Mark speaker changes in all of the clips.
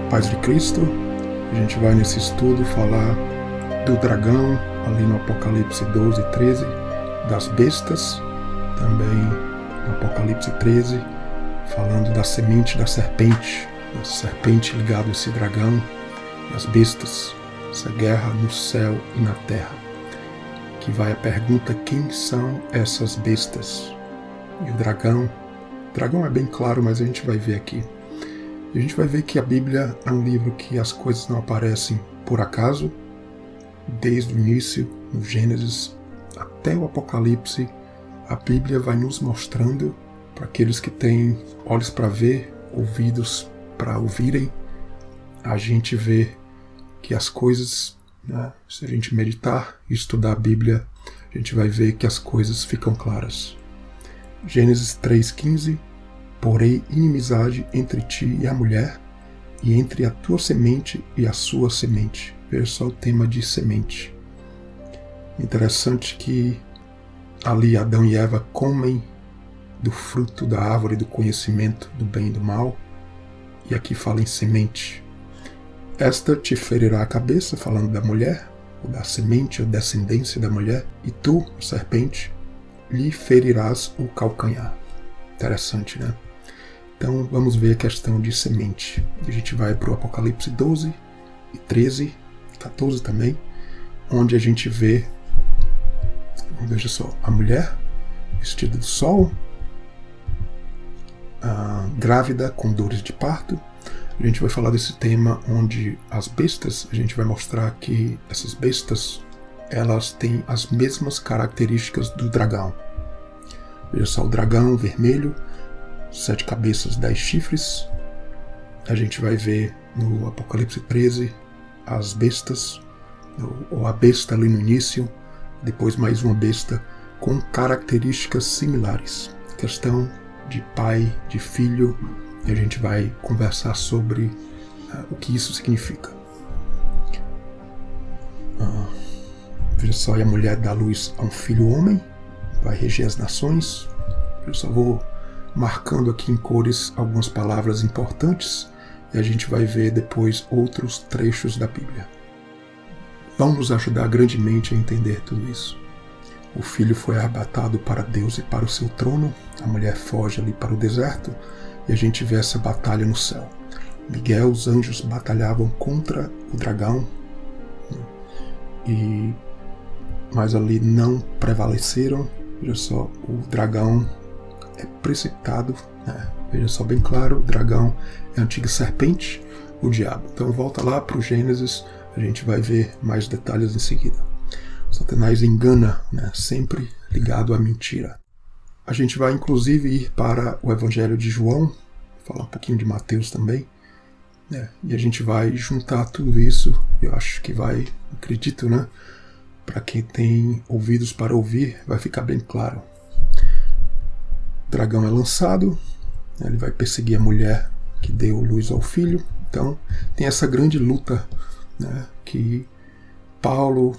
Speaker 1: Paz de Cristo. A gente vai nesse estudo falar do dragão, ali no Apocalipse 12 e 13, das bestas, também no Apocalipse 13, falando da semente da serpente ligada a esse dragão, e as bestas, essa guerra no céu e na terra. Que vai a pergunta: quem são essas bestas? E o dragão é bem claro, mas a gente vai ver aqui. A gente vai ver que a Bíblia é um livro que as coisas não aparecem por acaso. Desde o início, no Gênesis, até o Apocalipse, a Bíblia vai nos mostrando, para aqueles que têm olhos para ver, ouvidos para ouvirem, a gente vê que as coisas, se a gente meditar e estudar a Bíblia, a gente vai ver que as coisas ficam claras. Gênesis 3,15: porém inimizade entre ti e a mulher, e entre a tua semente e a sua semente. Veja só o tema de semente. Interessante que ali Adão e Eva comem do fruto da árvore do conhecimento do bem e do mal, e aqui fala em semente. Esta te ferirá a cabeça, falando da mulher, ou da semente, ou descendência da mulher, e tu, serpente, lhe ferirás o calcanhar. Interessante, né? Então vamos ver a questão de semente. A gente vai para o Apocalipse 12 e 13, 14 também, onde a gente vê, veja só, a mulher vestida de sol, grávida com dores de parto. A gente vai falar desse tema onde as bestas, a gente vai mostrar que essas bestas, elas têm as mesmas características do dragão. Veja só, o dragão vermelho, 7 cabeças, 10 chifres. A gente vai ver no Apocalipse 13 as bestas, ou a besta ali no início, depois mais uma besta com características similares. Questão de pai, de filho, e a gente vai conversar sobre o que isso significa. Veja só, e a mulher dá luz a um filho homem, vai reger as nações. Eu só vou marcando aqui em cores algumas palavras importantes, e a gente vai ver depois outros trechos da Bíblia. Vão nos ajudar grandemente a entender tudo isso. O filho foi arrebatado para Deus e para o seu trono, a mulher foge ali para o deserto, e a gente vê essa batalha no céu. Miguel, os anjos batalhavam contra o dragão, mas ali não prevaleceram. Veja só, o dragão é precipitado, veja só bem claro, o dragão é a antiga serpente, o diabo. Então volta lá para o Gênesis, a gente vai ver mais detalhes em seguida. Satanás engana, sempre ligado à mentira. A gente vai inclusive ir para o Evangelho de João, falar um pouquinho de Mateus também, e a gente vai juntar tudo isso. Eu acho que vai, acredito, para quem tem ouvidos para ouvir, vai ficar bem claro. O dragão é lançado, ele vai perseguir a mulher que deu luz ao filho. Então tem essa grande luta, que Paulo,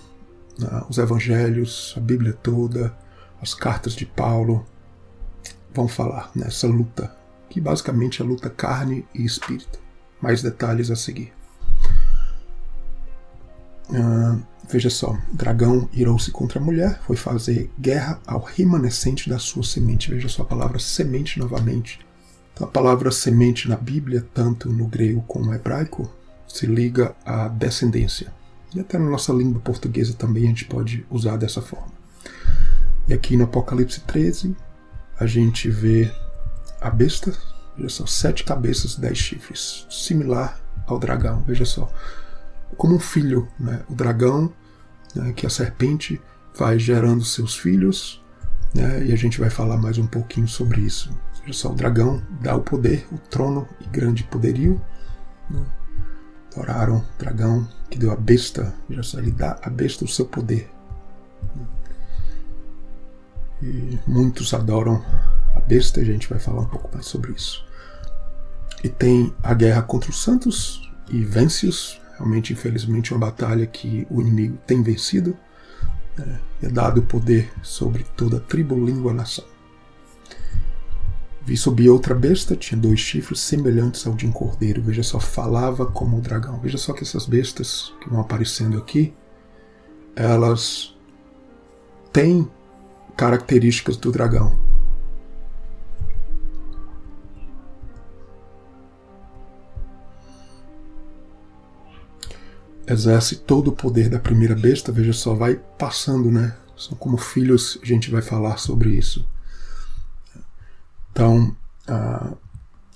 Speaker 1: os evangelhos, a Bíblia toda, as cartas de Paulo vão falar nessa luta, que basicamente é a luta carne e espírito. Mais detalhes a seguir. Veja só, o dragão irou-se contra a mulher, foi fazer guerra ao remanescente da sua semente. Veja só a palavra semente novamente. Então, a palavra semente na Bíblia, tanto no grego como no hebraico, se liga à descendência. E até na nossa língua portuguesa também a gente pode usar dessa forma. E aqui no Apocalipse 13, a gente vê a besta, veja só, 7 cabeças, 10 chifres, similar ao dragão. Veja só, como um filho, o dragão, que a serpente vai gerando seus filhos, e a gente vai falar mais um pouquinho sobre isso. Veja só, o dragão dá o poder, o trono e grande poderio. Adoraram o dragão que deu a besta, veja só, ele dá a besta o seu poder. E muitos adoram a besta, e a gente vai falar um pouco mais sobre isso. E tem a guerra contra os santos e vence-os. Realmente, infelizmente, uma batalha que o inimigo tem vencido. É dado o poder sobre toda tribo, língua, nação. Vi subir outra besta, tinha 2 chifres semelhantes ao de um cordeiro. Veja só, falava como o dragão. Veja só que essas bestas que vão aparecendo aqui, elas têm características do dragão. Exerce todo o poder da primeira besta. Veja só, vai passando, né? São como filhos, a gente vai falar sobre isso. Então,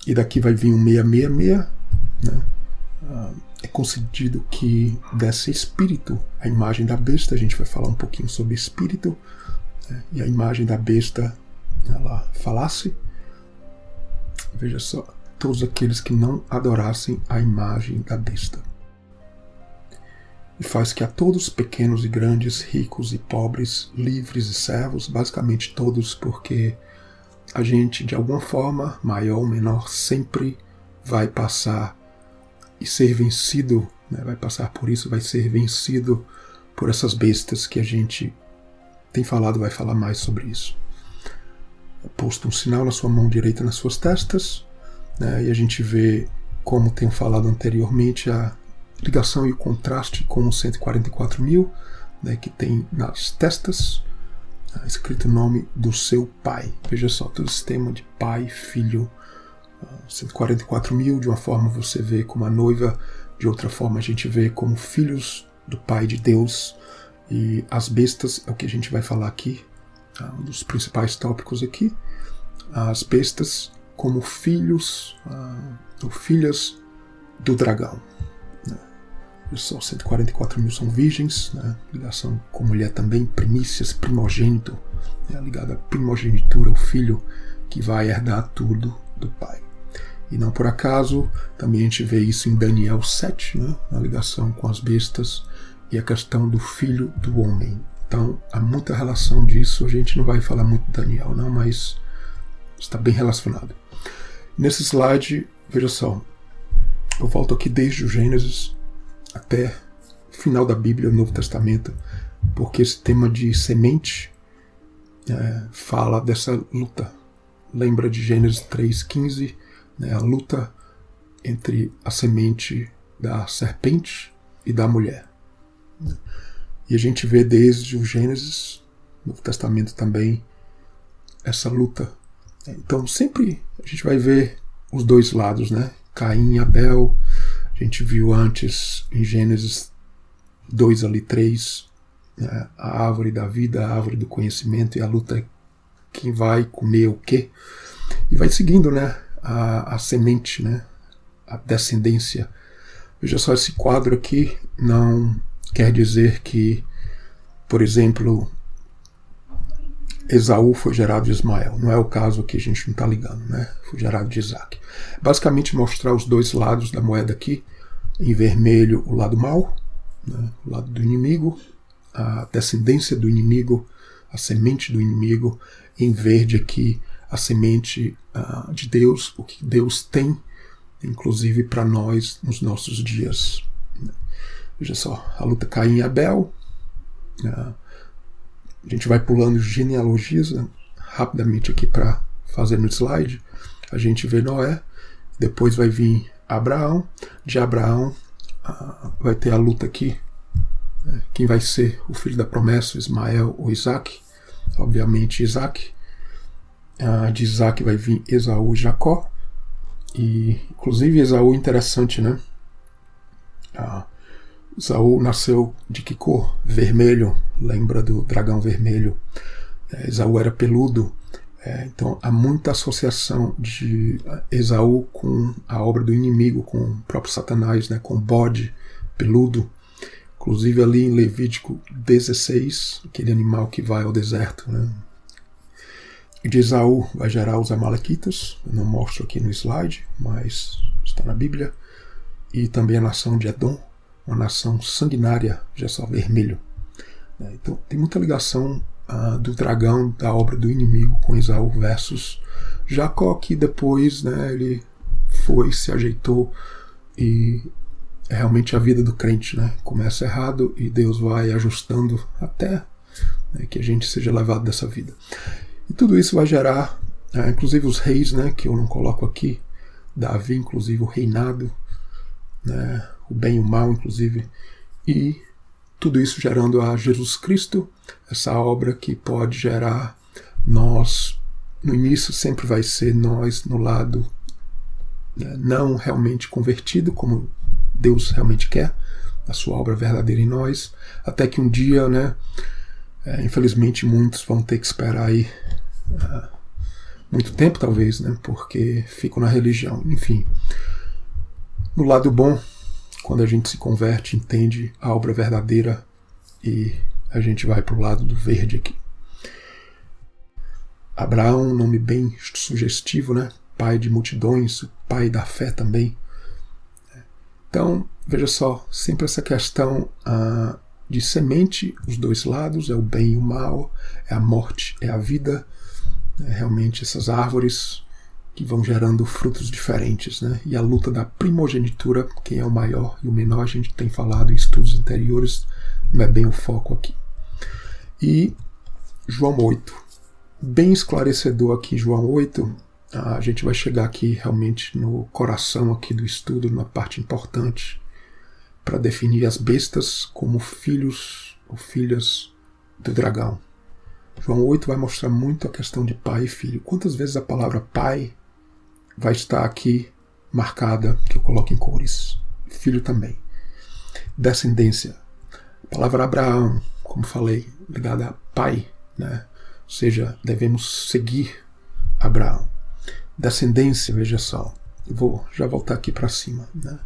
Speaker 1: e daqui vai vir um 666, né? É concedido que desse espírito a imagem da besta. A gente vai falar um pouquinho sobre espírito, né? E a imagem da besta, ela falasse. Veja só, todos aqueles que não adorassem a imagem da besta. E faz que a todos, pequenos e grandes, ricos e pobres, livres e servos, basicamente todos, porque a gente, de alguma forma, maior ou menor, sempre vai passar e ser vencido, né? Vai passar por isso, vai ser vencido por essas bestas que a gente tem falado, vai falar mais sobre isso. É posto um sinal na sua mão direita nas suas testas, né? E a gente vê, como tenho falado anteriormente, a ligação e o contraste com os 144.000, né, que tem nas testas escrito o nome do seu pai. Veja só, todo esse tema de pai, filho, 144.000, de uma forma você vê como a noiva, de outra forma a gente vê como filhos do Pai de Deus. E as bestas é o que a gente vai falar aqui, um dos principais tópicos aqui. As bestas como filhos ou filhas do dragão. Só 144.000 são virgens, né? Ligação com mulher também, primícias, primogênito, né? Ligado à primogenitura, o filho que vai herdar tudo do pai. E não por acaso, também a gente vê isso em Daniel 7, né? Na ligação com as bestas e a questão do filho do homem. Então, há muita relação disso. A gente não vai falar muito de Daniel, não, mas está bem relacionado. Nesse slide, veja só, eu volto aqui desde o Gênesis até o final da Bíblia, o Novo Testamento, porque esse tema de semente fala dessa luta. Lembra de Gênesis 3,15, né, a luta entre a semente da serpente e da mulher. E a gente vê desde o Gênesis, no Novo Testamento também, essa luta. Então sempre a gente vai ver os dois lados, né? Caim e Abel. A gente viu antes em Gênesis 2 ali 3, né, a árvore da vida, a árvore do conhecimento e a luta, quem vai comer o quê. E vai seguindo, né, a semente, né, a descendência. Veja só, esse quadro aqui não quer dizer que, por exemplo, Esaú foi gerado de Ismael. Não é o caso que a gente não está ligando, né? Foi gerado de Isaac. Basicamente mostrar os dois lados da moeda aqui. Em vermelho o lado mau, né? O lado do inimigo, a descendência do inimigo, a semente do inimigo. Em verde aqui a semente de Deus, o que Deus tem, inclusive para nós nos nossos dias. Veja só, a luta Caim e Abel. A gente vai pulando genealogias, né, rapidamente aqui para fazer no slide. A gente vê Noé, depois vai vir Abraão. De Abraão vai ter a luta aqui, né, quem vai ser o filho da promessa, Ismael ou Isaac. Obviamente Isaac. De Isaac vai vir Esaú e Jacó. E inclusive Esaú, interessante, né? Esaú nasceu de que cor? Vermelho, lembra do dragão vermelho. Esaú era peludo, então há muita associação de Esaú com a obra do inimigo, com o próprio Satanás, né, com o bode peludo. Inclusive ali em Levítico 16, aquele animal que vai ao deserto, né? E de Esaú vai gerar os amalequitas, eu não mostro aqui no slide, mas está na Bíblia. E também a nação de Edom, uma nação sanguinária, já só vermelho. Então tem muita ligação do dragão, da obra do inimigo com Esaú versus Jacó, que depois, né, ele se ajeitou e é realmente a vida do crente, né? Começa errado e Deus vai ajustando até, né, que a gente seja levado dessa vida. E tudo isso vai gerar inclusive os reis, né, que eu não coloco aqui, Davi, inclusive o reinado, né, o bem e o mal, inclusive, e tudo isso gerando a Jesus Cristo, essa obra que pode gerar nós. No início sempre vai ser nós no lado, né, não realmente convertido, como Deus realmente quer, a sua obra verdadeira em nós, até que um dia, né, infelizmente muitos vão ter que esperar aí muito tempo talvez, né, porque ficam na religião. Enfim, no lado bom, quando a gente se converte, entende a obra verdadeira e a gente vai para o lado do verde aqui. Abraão, nome bem sugestivo, né? Pai de multidões, pai da fé também. Então, veja só, sempre essa questão de semente, os dois lados, é o bem e o mal, é a morte, é a vida, realmente essas árvores que vão gerando frutos diferentes, né? E a luta da primogenitura, quem é o maior e o menor, a gente tem falado em estudos anteriores, não é bem o foco aqui. E João 8, bem esclarecedor aqui, João 8, a gente vai chegar aqui realmente no coração aqui do estudo, na parte importante, para definir as bestas como filhos ou filhas do dragão. João 8 vai mostrar muito a questão de pai e filho. Quantas vezes a palavra pai vai estar aqui marcada, que eu coloco em cores. Filho também. Descendência. A palavra Abraão, como falei, ligada a pai, né? Ou seja, devemos seguir Abraão. Descendência, veja só. Eu vou já voltar aqui para cima, né?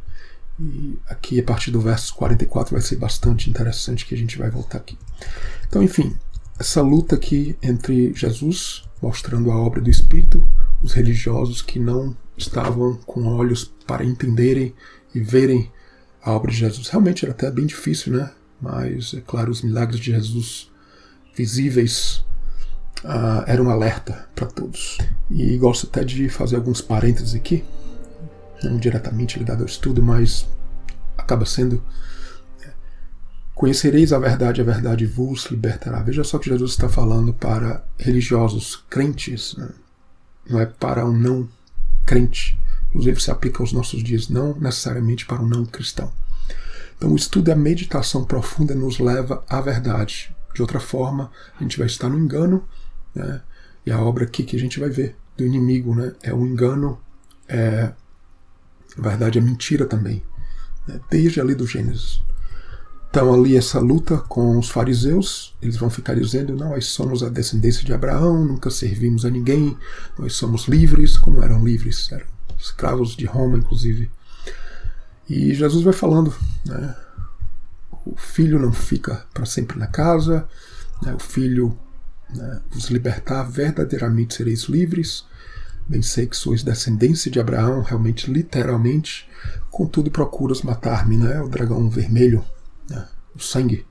Speaker 1: E aqui, a partir do verso 44, vai ser bastante interessante que a gente vai voltar aqui. Então, enfim, essa luta aqui entre Jesus, mostrando a obra do Espírito, os religiosos que não estavam com olhos para entenderem e verem a obra de Jesus. Realmente era até bem difícil, né? Mas, é claro, os milagres de Jesus visíveis eram um alerta para todos. E gosto até de fazer alguns parênteses aqui, não diretamente ligado ao estudo, mas acaba sendo: conhecereis a verdade vos libertará. Veja só que Jesus está falando para religiosos, crentes, né? Não é para um não crente. Inclusive se aplica aos nossos dias, não necessariamente para um não cristão. Então o estudo e a meditação profunda nos leva à verdade. De outra forma, a gente vai estar no engano, né? E a obra aqui que a gente vai ver do inimigo, né, é um engano, na verdade é mentira também, né? Desde ali do Gênesis. Então ali essa luta com os fariseus, eles vão ficar dizendo: não, nós somos a descendência de Abraão, nunca servimos a ninguém, nós somos livres. Como eram livres? Eram escravos de Roma, inclusive. E Jesus vai falando, né, o filho não fica para sempre na casa, né, o filho, né, vos libertar, verdadeiramente sereis livres. Bem sei que sois descendência de Abraão, realmente, literalmente, contudo procuras matar-me, né, o dragão vermelho, o sangue.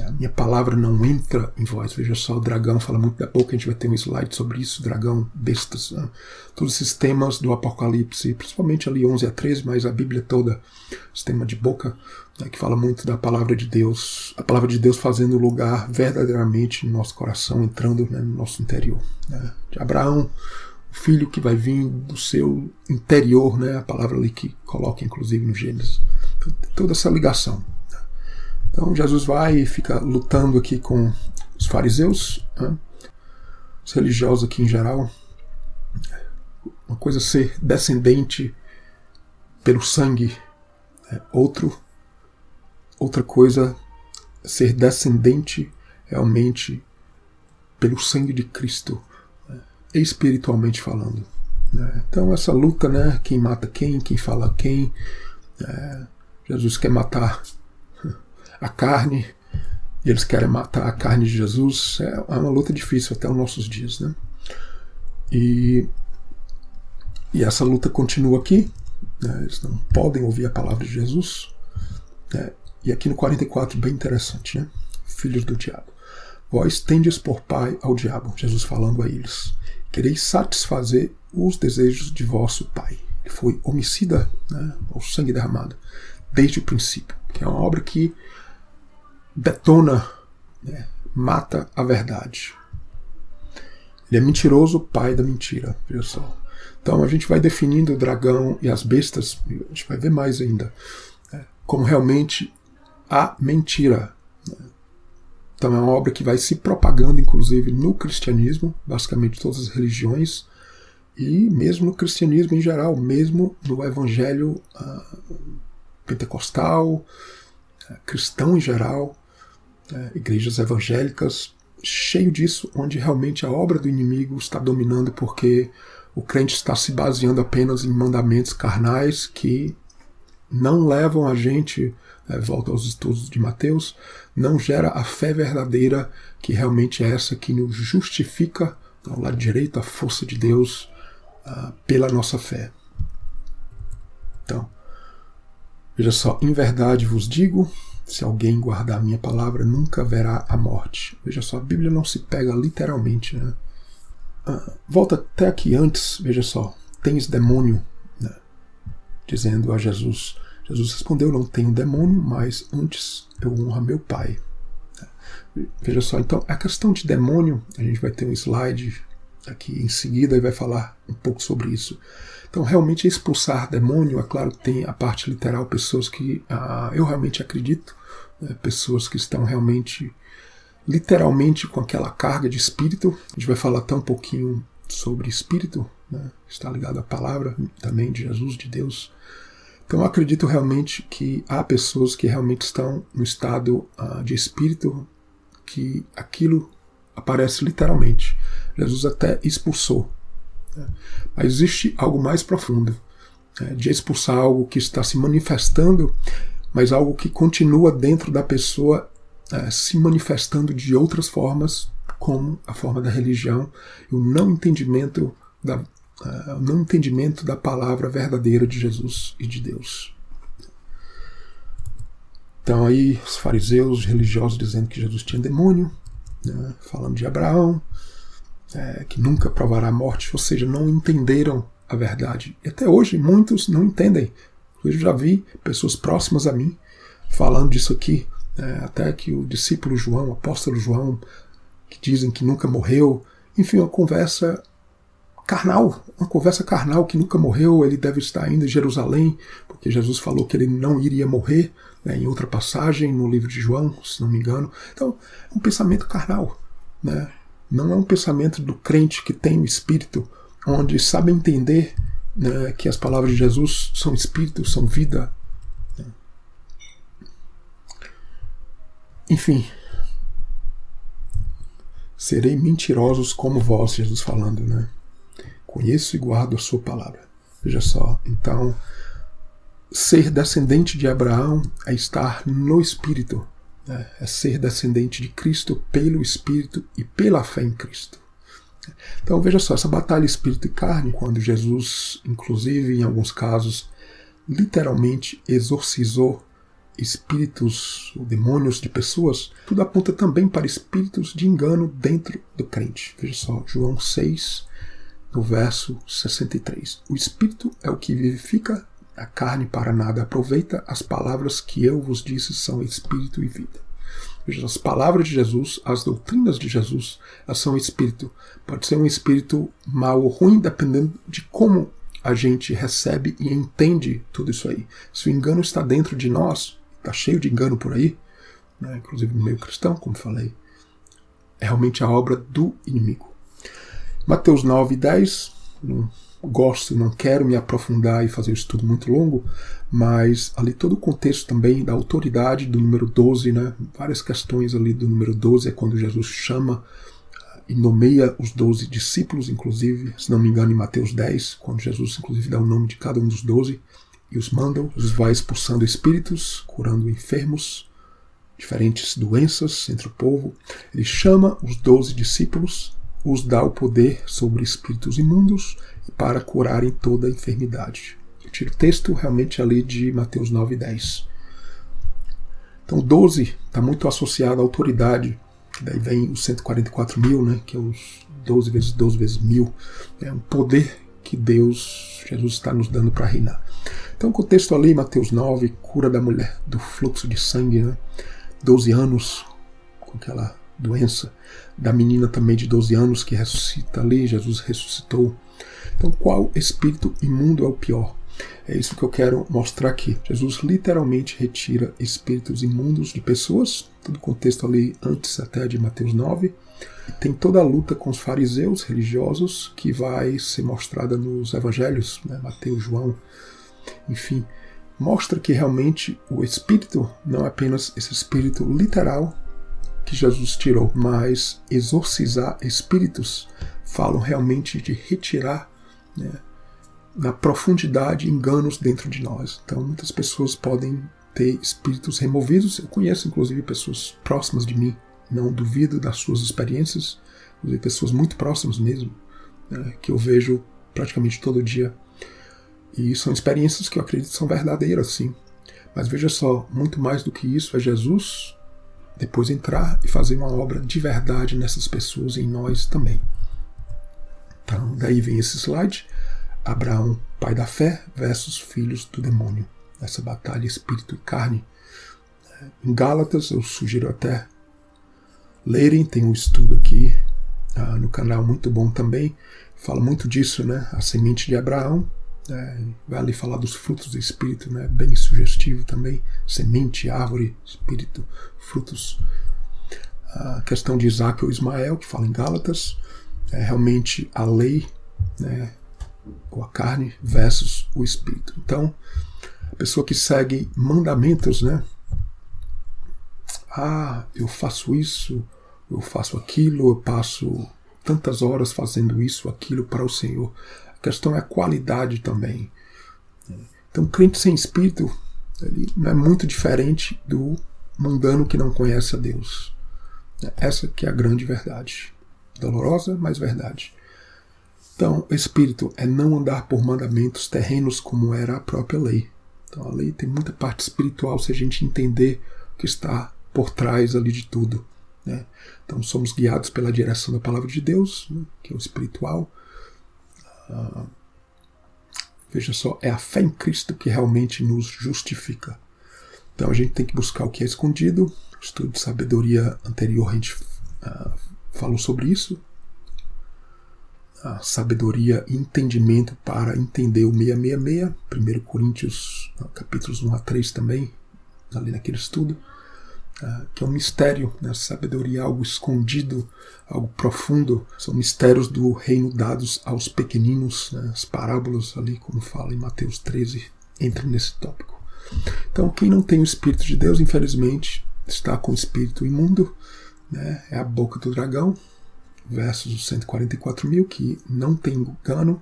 Speaker 1: A minha palavra não entra em vós. Veja só, o dragão fala muito da boca, a gente vai ter um slide sobre isso, dragão, bestas, né? Todos esses temas do Apocalipse, principalmente ali 11 a 13, mas a Bíblia toda, esse tema de boca, né, que fala muito da palavra de Deus, a palavra de Deus fazendo lugar verdadeiramente no nosso coração, entrando, né, no nosso interior, né? De Abraão, o filho que vai vir do seu interior, né, a palavra ali que coloca inclusive no Gênesis. Então, toda essa ligação. Então Jesus vai e fica lutando aqui com os fariseus, né, os religiosos aqui em geral. Uma coisa é ser descendente pelo sangue, né, outra coisa é ser descendente realmente pelo sangue de Cristo, né, espiritualmente falando, né. Então essa luta, né, quem mata quem fala quem, Jesus quer matar a carne, e eles querem matar a carne de Jesus. É uma luta difícil até os nossos dias, né? E essa luta continua aqui, né? Eles não podem ouvir a palavra de Jesus, né? E aqui no 44, bem interessante, né? Filhos do diabo, vós tendes por pai ao diabo, Jesus falando a eles, quereis satisfazer os desejos de vosso pai. Ele foi homicida, né? O sangue derramado desde o princípio, que é uma obra que detona, né, mata a verdade. Ele é mentiroso, pai da mentira. Veja só. Então a gente vai definindo o dragão e as bestas, a gente vai ver mais ainda, como realmente a mentira. Então é uma obra que vai se propagando, inclusive, no cristianismo, basicamente todas as religiões, e mesmo no cristianismo em geral, mesmo no evangelho pentecostal, cristão em geral, igrejas evangélicas, cheio disso, onde realmente a obra do inimigo está dominando porque o crente está se baseando apenas em mandamentos carnais que não levam a gente, volta aos estudos de Mateus, não gera a fé verdadeira, que realmente é essa que nos justifica, ao lado direito, a força de Deus pela nossa fé. Então, veja só, em verdade vos digo, se alguém guardar a minha palavra, nunca verá a morte. Veja só, a Bíblia não se pega literalmente, né? Volta até aqui antes, veja só, tens demônio, né? Dizendo a Jesus. Jesus respondeu, não tenho demônio, mas antes eu honro a meu Pai. Veja só, então a questão de demônio, a gente vai ter um slide aqui em seguida e vai falar um pouco sobre isso. Então realmente expulsar demônio, é claro que tem a parte literal, pessoas que eu realmente acredito, pessoas que estão realmente literalmente com aquela carga de espírito. A gente vai falar até um pouquinho sobre espírito, né? Está ligado à palavra também de Jesus, de Deus. Então eu acredito realmente que há pessoas que realmente estão no estado de espírito, que aquilo aparece literalmente. Jesus até expulsou. Né? Mas existe algo mais profundo, de expulsar algo que está se manifestando, mas algo que continua dentro da pessoa se manifestando de outras formas, como a forma da religião e o não entendimento da palavra verdadeira de Jesus e de Deus. Então aí os fariseus, os religiosos, dizendo que Jesus tinha demônio, né, falando de Abraão, que nunca provará a morte, ou seja, não entenderam a verdade. E até hoje muitos não entendem. Eu já vi pessoas próximas a mim falando disso aqui, até que o discípulo João, o apóstolo João, que dizem que nunca morreu, enfim, uma conversa carnal que nunca morreu. Ele deve estar ainda em Jerusalém, porque Jesus falou que ele não iria morrer, em outra passagem no livro de João, se não me engano. Então, é um pensamento carnal, né? Não é um pensamento do crente que tem o Espírito, onde sabe entender, né, que as palavras de Jesus são Espírito, são vida. Né? Enfim, serei mentirosos como vós, Jesus falando, né? Conheço e guardo a sua palavra. Veja só, então, ser descendente de Abraão é estar no Espírito, né? É ser descendente de Cristo pelo Espírito e pela fé em Cristo. Então veja só, essa batalha espírito e carne, quando Jesus, inclusive em alguns casos, literalmente exorcizou espíritos ou demônios de pessoas, tudo aponta também para espíritos de engano dentro do crente. Veja só, João 6, no verso 63. O espírito é o que vivifica, a carne para nada aproveita, as palavras que eu vos disse são espírito e vida. Veja, as palavras de Jesus, as doutrinas de Jesus, elas são espírito. Pode ser um espírito mau ou ruim, dependendo de como a gente recebe e entende tudo isso aí. Se o engano está dentro de nós, está cheio de engano por aí, né, inclusive no meio cristão, como falei, é realmente a obra do inimigo. Mateus 9, 10, não quero me aprofundar e fazer um estudo muito longo, mas ali todo o contexto também da autoridade do número 12, né? Várias questões ali do número 12, é quando Jesus chama e nomeia os 12 discípulos, inclusive, se não me engano, em Mateus 10, quando Jesus, inclusive, dá o nome de cada um dos 12 e os manda. Jesus vai expulsando espíritos, curando enfermos, diferentes doenças entre o povo. Ele chama os 12 discípulos, os dá o poder sobre espíritos imundos e para curarem toda a enfermidade. Eu tiro o texto realmente ali de Mateus 9, 10. Então 12 está muito associado à autoridade, que daí vem os 144 mil, né, que é os 12 vezes 12 vezes 1000. É um poder que Jesus está nos dando para reinar. Então o contexto ali, Mateus 9, cura da mulher do fluxo de sangue, né, 12 anos com aquela doença, da menina também de 12 anos que ressuscita ali, Jesus ressuscitou. Então, qual espírito imundo é o pior? É isso que eu quero mostrar aqui. Jesus literalmente retira espíritos imundos de pessoas, todo o contexto ali antes até de Mateus 9. Tem toda a luta com os fariseus religiosos que vai ser mostrada nos evangelhos, né? Mateus, João, enfim. Mostra que realmente o espírito não é apenas esse espírito literal que Jesus tirou, mas exorcizar espíritos falam realmente de retirar, né, na profundidade, enganos dentro de nós. Então muitas pessoas podem ter espíritos removidos. Eu conheço inclusive pessoas próximas de mim, não duvido das suas experiências, inclusive pessoas muito próximas mesmo, né, que eu vejo praticamente todo dia. E são experiências que eu acredito são verdadeiras, sim. Mas veja só, muito mais do que isso é Jesus depois entrar e fazer uma obra de verdade nessas pessoas e em nós também. Então, daí vem esse slide. Abraão, pai da fé, versus filhos do demônio. Essa batalha espírito e carne. Em Gálatas, eu sugiro até lerem, tem um estudo aqui no canal muito bom também. Fala muito disso, né? A semente de Abraão. Vai ali falar dos frutos do espírito, né? Bem sugestivo também. Semente, árvore, espírito, frutos. A questão de Isaac ou Ismael, que fala em Gálatas. É realmente a lei, né, ou a carne versus o espírito. Então, a pessoa que segue mandamentos, né? Eu faço isso, eu faço aquilo, eu passo tantas horas fazendo isso, aquilo para o Senhor. A questão é a qualidade também. Então, crente sem espírito, ele não é muito diferente do mundano que não conhece a Deus. Essa que é a grande verdade. Dolorosa, mas verdade. Então, espírito é não andar por mandamentos terrenos como era a própria lei. Então, a lei tem muita parte espiritual se a gente entender o que está por trás ali de tudo, né? Então, somos guiados pela direção da palavra de Deus, né, que é o espiritual. Veja só, é a fé em Cristo que realmente nos justifica. Então, a gente tem que buscar o que é escondido. O estudo de sabedoria anterior a gente falou sobre isso. A sabedoria e entendimento para entender o 666, 1 Coríntios capítulos 1 a 3 também, ali naquele estudo, que é um mistério, né? Sabedoria é algo escondido, algo profundo, são mistérios do reino dados aos pequeninos, né? As parábolas ali, como fala em Mateus 13, entram nesse tópico. Então, quem não tem o Espírito de Deus, infelizmente, está com o espírito imundo, né? É a boca do dragão, versus os 144.000, que não tem engano.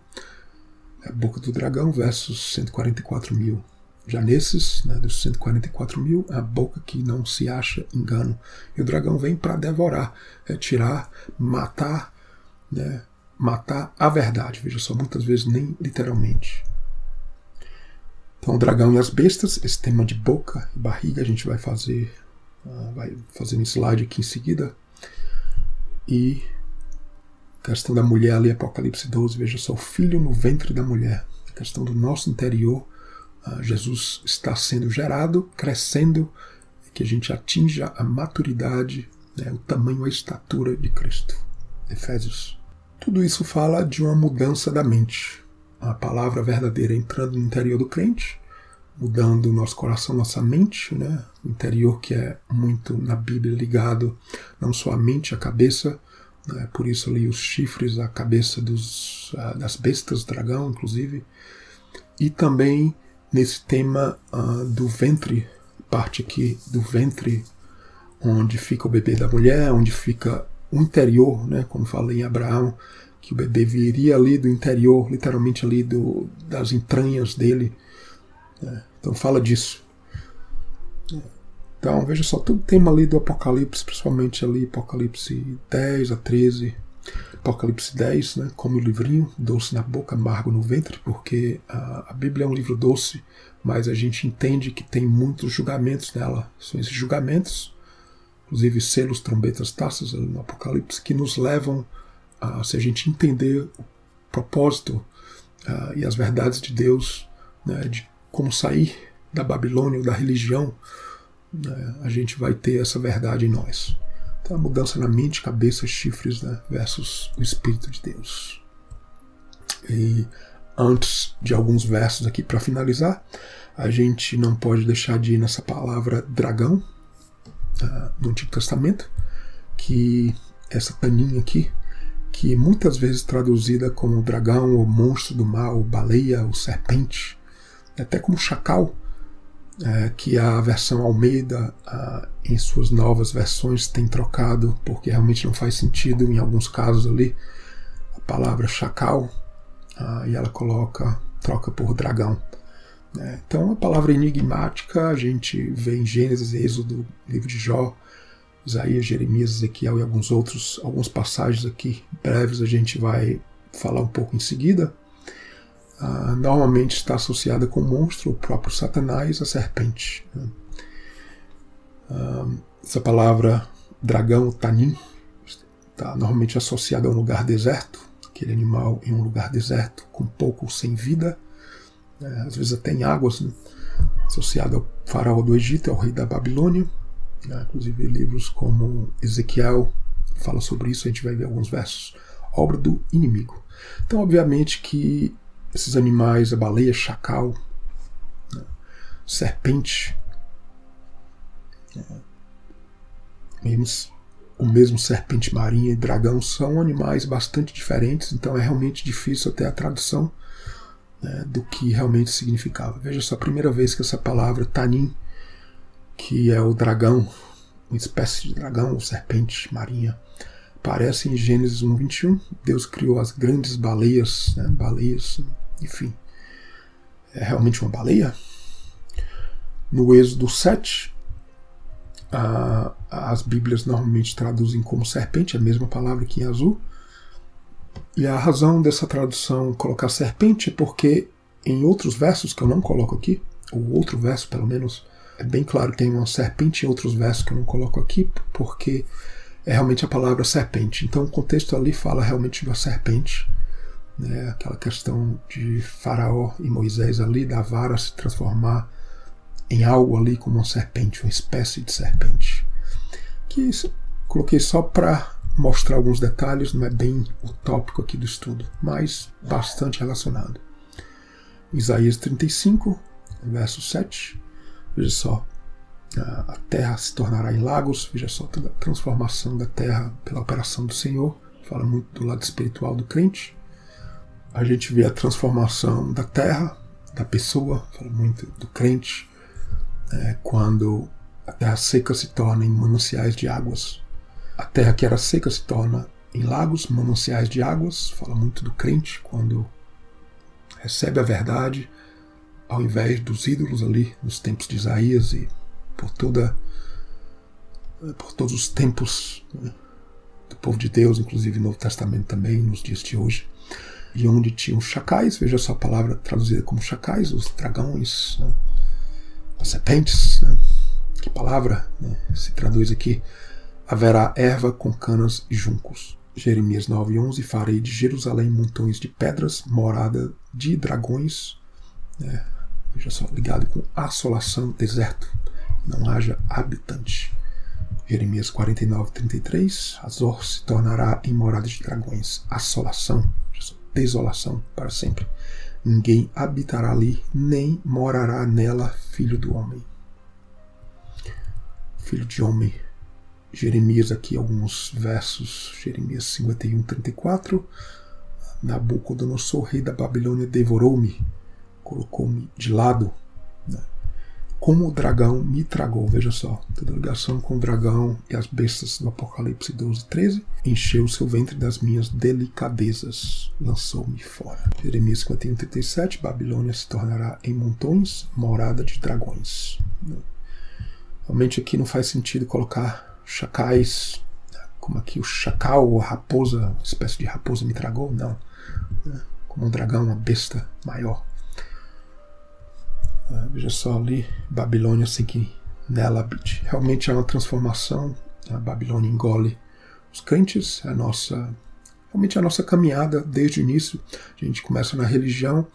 Speaker 1: É a boca do dragão versus 144.000. Já nesses, né, dos 144.000, a boca que não se acha engano. E o dragão vem para devorar, tirar, matar, né, matar a verdade. Veja só, muitas vezes nem literalmente. Então, o dragão e as bestas, esse tema de boca e barriga, a gente vai fazer um slide aqui em seguida. E a questão da mulher ali, Apocalipse 12, veja só, o filho no ventre da mulher. A questão do nosso interior, Jesus está sendo gerado, crescendo, que a gente atinja a maturidade, né, o tamanho, a estatura de Cristo. Efésios. Tudo isso fala de uma mudança da mente. A palavra verdadeira entrando no interior do crente, mudando o nosso coração, nossa mente, né? O interior que é muito na Bíblia ligado não só à mente, à cabeça, né? Por isso ali os chifres, a cabeça das bestas, dragão inclusive, e também nesse tema do ventre, parte aqui do ventre, onde fica o bebê da mulher, onde fica o interior, né? Como falei em Abraão, que o bebê viria ali do interior, literalmente ali das entranhas dele. Então fala disso. Então veja só, todo o tema ali do Apocalipse, principalmente ali Apocalipse 10 a 13, Apocalipse 10, né, come o livrinho, doce na boca, amargo no ventre, porque a Bíblia é um livro doce, mas a gente entende que tem muitos julgamentos nela. São esses julgamentos, inclusive selos, trombetas, taças ali no Apocalipse, que nos levam a, se a gente entender o propósito e as verdades de Deus, né, de como sair da Babilônia ou da religião, a gente vai ter essa verdade em nós. Então a mudança na mente, cabeça, chifres, né, versus o Espírito de Deus. E antes de alguns versos aqui para finalizar, a gente não pode deixar de ir nessa palavra dragão, no Antigo Testamento, que essa taninha aqui, que muitas vezes traduzida como dragão, ou monstro do mal, ou baleia, ou serpente, até como chacal, que a versão Almeida, em suas novas versões, tem trocado, porque realmente não faz sentido em alguns casos ali, a palavra chacal, e ela troca por dragão. Então a palavra enigmática a gente vê em Gênesis, Êxodo, livro de Jó, Isaías, Jeremias, Ezequiel e algumas passagens aqui breves a gente vai falar um pouco em seguida. Normalmente está associada com o monstro, o próprio Satanás, a serpente. Essa palavra dragão, tanim, está normalmente associada a um lugar deserto, aquele animal em um lugar deserto, com pouco ou sem vida, às vezes até em águas, né? Associado ao faraó do Egito, ao rei da Babilônia. Inclusive livros como Ezequiel fala sobre isso, a gente vai ver alguns versos. Obra do inimigo. Então, obviamente que esses animais, a baleia, chacal, serpente, o mesmo serpente marinha e dragão são animais bastante diferentes, então é realmente difícil até a tradução do que realmente significava. Veja só, a primeira vez que essa palavra tanim, que é o dragão, uma espécie de dragão ou serpente marinha, aparece em Gênesis 1:21. Deus criou as grandes baleias, baleias, enfim, é realmente uma baleia. No Êxodo 7, as Bíblias normalmente traduzem como serpente, a mesma palavra que em azul. E a razão dessa tradução colocar serpente é porque em outros versos que eu não coloco aqui, ou outro verso pelo menos, é bem claro que tem uma serpente em outros versos que eu não coloco aqui, porque é realmente a palavra serpente. Então o contexto ali fala realmente da serpente, aquela questão de Faraó e Moisés ali, da vara se transformar em algo ali como uma serpente, uma espécie de serpente. Que isso coloquei só para mostrar alguns detalhes, não é bem o tópico aqui do estudo, mas bastante relacionado. Isaías 35, verso 7. Veja só, a terra se tornará em lagos. Veja só toda a transformação da terra pela operação do Senhor. Fala muito do lado espiritual do crente. A gente vê a transformação da terra, da pessoa. Fala muito do crente, quando a terra seca se torna em mananciais de águas. A terra que era seca se torna em lagos, mananciais de águas. Fala muito do crente quando recebe a verdade, ao invés dos ídolos ali nos tempos de Isaías e por todos os tempos do povo de Deus, inclusive no Novo Testamento também, nos dias de hoje. E onde tinham chacais, veja só a palavra traduzida como chacais, os dragões, as serpentes. Que palavra se traduz aqui? Haverá erva com canas e juncos. Jeremias 9:11, farei de Jerusalém montões de pedras, morada de dragões. Veja só, ligado com assolação, deserto, não haja habitante. Jeremias 49:33, Azor se tornará em morada de dragões, assolação, desolação para sempre. Ninguém habitará ali, nem morará nela, filho do homem. Filho de homem. Jeremias aqui, alguns versos, Jeremias 51:34, Nabucodonosor, rei da Babilônia, devorou-me, colocou-me de lado, como o dragão me tragou. Veja só, toda a ligação com o dragão e as bestas do Apocalipse 12:13, encheu o seu ventre das minhas delicadezas, lançou-me fora. Jeremias 51:37, Babilônia se tornará em montões, morada de dragões. Realmente aqui não faz sentido colocar chacais, como aqui o chacal ou a raposa, uma espécie de raposa me tragou, não. Como um dragão, uma besta maior. Veja só ali, Babilônia sem que nela habite. Realmente é uma transformação, a Babilônia engole os crentes, realmente a nossa caminhada desde o início. A gente começa na religião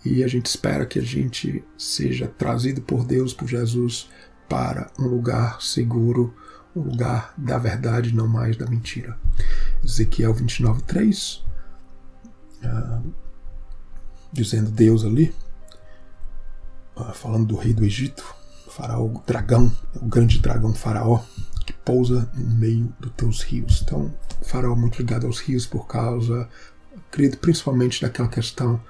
Speaker 1: e a gente espera que a gente seja trazido por Deus, por Jesus, para um lugar seguro, o lugar da verdade, não mais da mentira. Ezequiel 29:3, dizendo Deus ali, falando do rei do Egito, o faraó, o dragão, o grande dragão faraó, que pousa no meio dos teus rios. Então, o faraó muito ligado aos rios por causa, acredito, principalmente daquela questão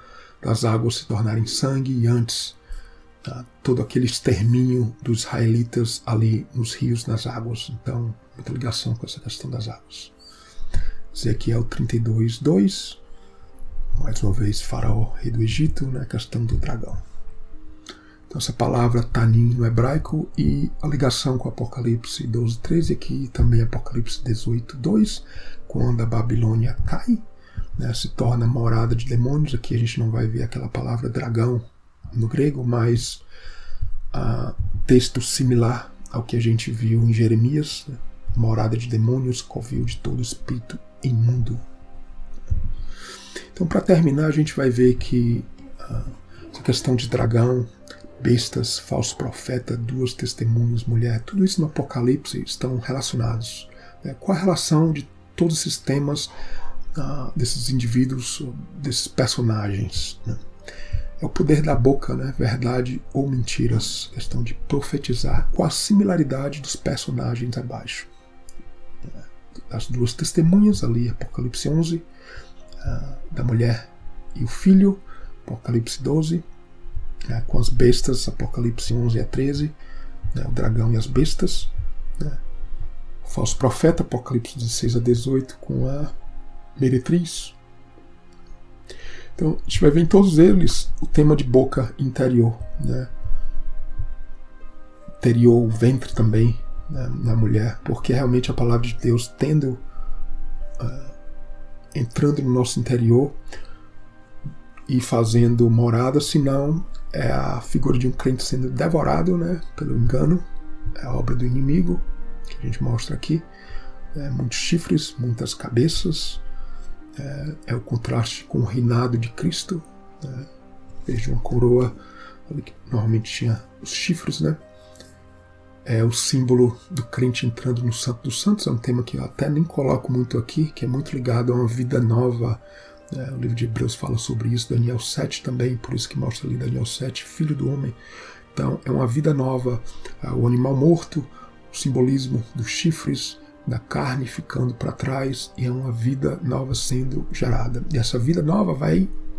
Speaker 1: das águas se tornarem sangue e antes todo aquele extermínio dos israelitas ali nos rios, nas águas. Então, muita ligação com essa questão das águas. Ezequiel 32:2, mais uma vez faraó, rei do Egito, a questão do dragão. Então, essa palavra tanim no hebraico e a ligação com Apocalipse 12:13, aqui também Apocalipse 18:2, quando a Babilônia cai, se torna morada de demônios. Aqui a gente não vai ver aquela palavra dragão no grego, mas texto similar ao que a gente viu em Jeremias, morada de demônios, covil de todo espírito imundo. Então, para terminar, a gente vai ver que essa questão de dragão, bestas, falso profeta, duas testemunhas, mulher, tudo isso no Apocalipse estão relacionados. Qual a relação de todos esses temas, desses indivíduos, desses personagens? É o poder da boca, verdade ou mentiras, questão de profetizar, com a similaridade dos personagens abaixo. As duas testemunhas ali, Apocalipse 11, da mulher e o filho, Apocalipse 12, com as bestas, Apocalipse 11-13, o dragão e as bestas, o falso profeta, Apocalipse 16-18, com a meretriz. Então, a gente vai ver em todos eles o tema de boca interior, interior, o ventre também, na mulher, porque realmente a palavra de Deus entrando no nosso interior e fazendo morada, senão é a figura de um crente sendo devorado, pelo engano, é a obra do inimigo, que a gente mostra aqui, muitos chifres, muitas cabeças, é o contraste com o reinado de Cristo, veja uma coroa ali que normalmente tinha os chifres, é o símbolo do crente entrando no Santo dos Santos. É um tema que eu até nem coloco muito aqui, que é muito ligado a uma vida nova. O livro de Hebreus fala sobre isso, Daniel 7 também, por isso que mostra ali Daniel 7, filho do homem. Então é uma vida nova, o animal morto, o simbolismo dos chifres, da carne ficando para trás, e é uma vida nova sendo gerada. E essa vida nova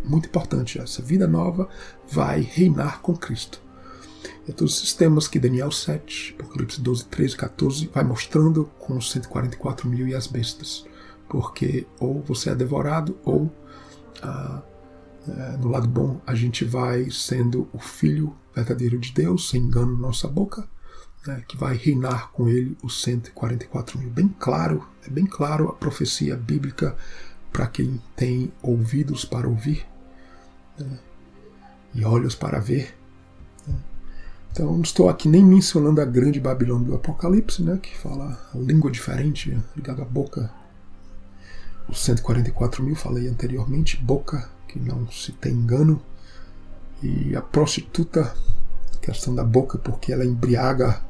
Speaker 1: muito importante, essa vida nova vai reinar com Cristo. E todos esses temas que Daniel 7, Apocalipse 12, 13, 14 vai mostrando com os 144.000 e as bestas. Porque ou você é devorado, ou no lado bom a gente vai sendo o Filho verdadeiro de Deus, sem engano na nossa boca, que vai reinar com ele os 144.000. É bem claro a profecia bíblica para quem tem ouvidos para ouvir, e olhos para ver. Então, não estou aqui nem mencionando a grande Babilônia do Apocalipse, que fala a língua diferente, ligada à boca. Os 144.000, falei anteriormente, boca, que não se tem engano. E a prostituta, questão da boca, porque ela embriaga,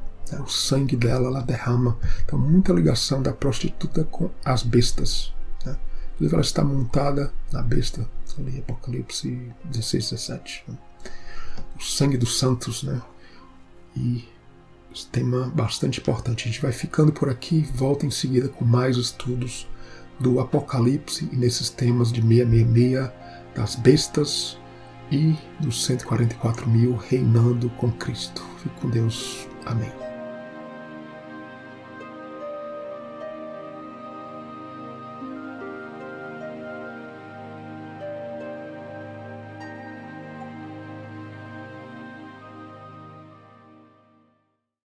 Speaker 1: o sangue dela, ela derrama. Então, muita ligação da prostituta com as bestas. Inclusive, ela está montada na besta, ali, Apocalipse 16, 17. O sangue dos santos, E esse tema bastante importante. A gente vai ficando por aqui, volta em seguida com mais estudos do Apocalipse e nesses temas de 666, das bestas e dos 144.000 reinando com Cristo. Fique com Deus. Amém.